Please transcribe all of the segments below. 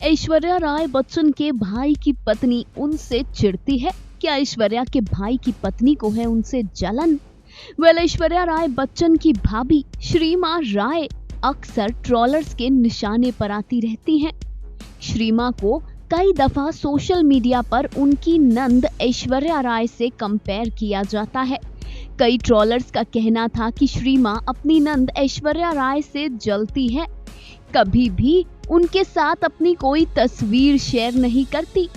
ऐश्वर्या राय बच्चन के भाई की पत्नी उनसे चिढ़ती है? क्या ऐश्वर्या के भाई की पत्नी को है उनसे जलन? ऐश्वर्या राय बच्चन की भाभी श्रीमा राय अक्सर ट्रोलर्स के निशाने पर आती रहती हैं। श्रीमा को कई दफा सोशल मीडिया पर उनकी नंद ऐश्वर्या राय से कंपेयर किया जाता है। कई ट्रोलर्स का कहना था कि श्रीमा अपनी नंद ऐश्वर्या राय से जलती है, कभी भी उनके साथ अपनी कोई तस्वीर शेयर नहीं करती।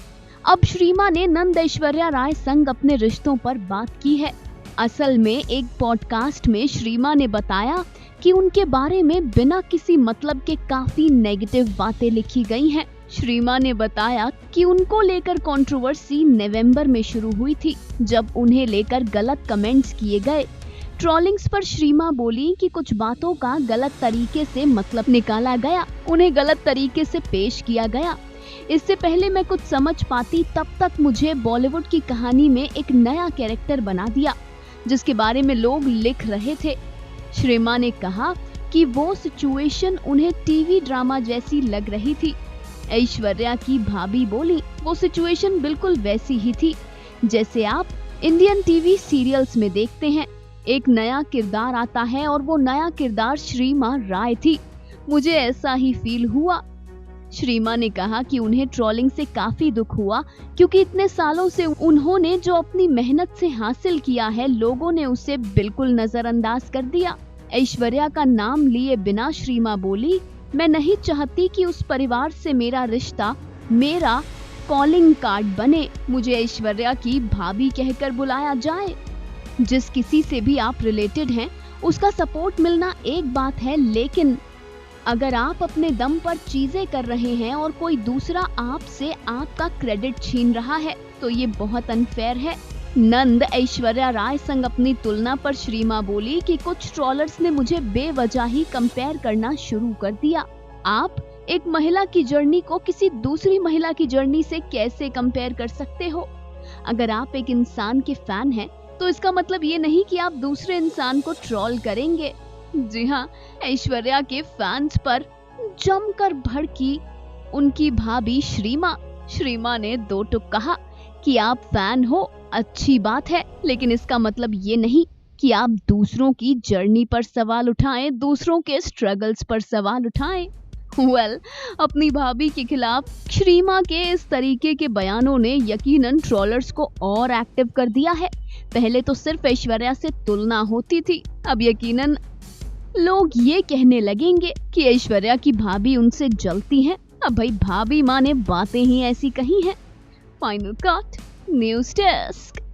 अब श्रीमा ने नंद ऐश्वर्या राय संग अपने रिश्तों पर बात की है। असल में एक पॉडकास्ट में श्रीमा ने बताया कि उनके बारे में बिना किसी मतलब के काफी नेगेटिव बातें लिखी गई हैं। श्रीमा ने बताया कि उनको लेकर कंट्रोवर्सी नवंबर में शुरू हुई थी, जब उन्हें लेकर गलत कमेंट्स किए गए। ट्रोलिंग्स पर श्रीमा बोली कि कुछ बातों का गलत तरीके से मतलब निकाला गया, उन्हें गलत तरीके से पेश किया गया। इससे पहले मैं कुछ समझ पाती तब तक मुझे बॉलीवुड की कहानी में एक नया कैरेक्टर बना दिया, जिसके बारे में लोग लिख रहे थे। श्रीमा ने कहा कि वो सिचुएशन उन्हें टीवी ड्रामा जैसी लग रही थी। ऐश्वर्या की भाभी बोली, वो सिचुएशन बिल्कुल वैसी ही थी जैसे आप इंडियन टीवी सीरियल्स में देखते हैं। एक नया किरदार आता है और वो नया किरदार श्रीमा राय थी। मुझे ऐसा ही फील हुआ। श्रीमा ने कहा कि उन्हें ट्रोलिंग से काफी दुख हुआ, क्योंकि इतने सालों से उन्होंने जो अपनी मेहनत से हासिल किया है, लोगों ने उसे बिल्कुल नजरअंदाज कर दिया। ऐश्वर्या का नाम लिए बिना श्रीमा बोली, मैं नहीं चाहती कि उस परिवार से मेरा रिश्ता मेरा कॉलिंग कार्ड बने। मुझे ऐश्वर्या की भाभी कहकर बुलाया जाए। जिस किसी से भी आप रिलेटेड हैं, उसका सपोर्ट मिलना एक बात है, लेकिन अगर आप अपने दम पर चीजें कर रहे हैं और कोई दूसरा आपसे आपका क्रेडिट छीन रहा है, तो ये बहुत अनफेयर है। नंद ऐश्वर्या राय संग अपनी तुलना पर श्रीमा बोली कि कुछ ट्रोलर्स ने मुझे बेवजह ही कंपेयर करना शुरू कर दिया। आप एक महिला की जर्नी को किसी दूसरी महिला की जर्नी से कैसे कंपेयर कर सकते हो? अगर आप एक इंसान के फैन हैं, तो इसका मतलब ये नहीं कि आप दूसरे इंसान को ट्रोल करेंगे। जी हाँ, ऐश्वर्या के फैंस पर जमकर भड़की उनकी भाभी श्रीमा। श्रीमा ने दो टुक कहा कि आप फैन हो, अच्छी बात है, लेकिन इसका मतलब ये नहीं कि आप दूसरों की जर्नी पर सवाल उठाएं, दूसरों के स्ट्रगल्स पर सवाल उठाएं। अपनी भाभी के खिलाफ श्रीमा के इस तरीके के बयानों ने यकीनन ट्रोलर्स को और एक्टिव कर दिया है। पहले तो सिर्फ ऐश्वर्या से तुलना होती थी, अब यकीनन लोग ये कहने लगेंगे कि ऐश्वर्या की भाभी उनसे जलती हैं। अब भाई भाभी माँ ने बातें ही ऐसी कही हैं। Final cut news desk.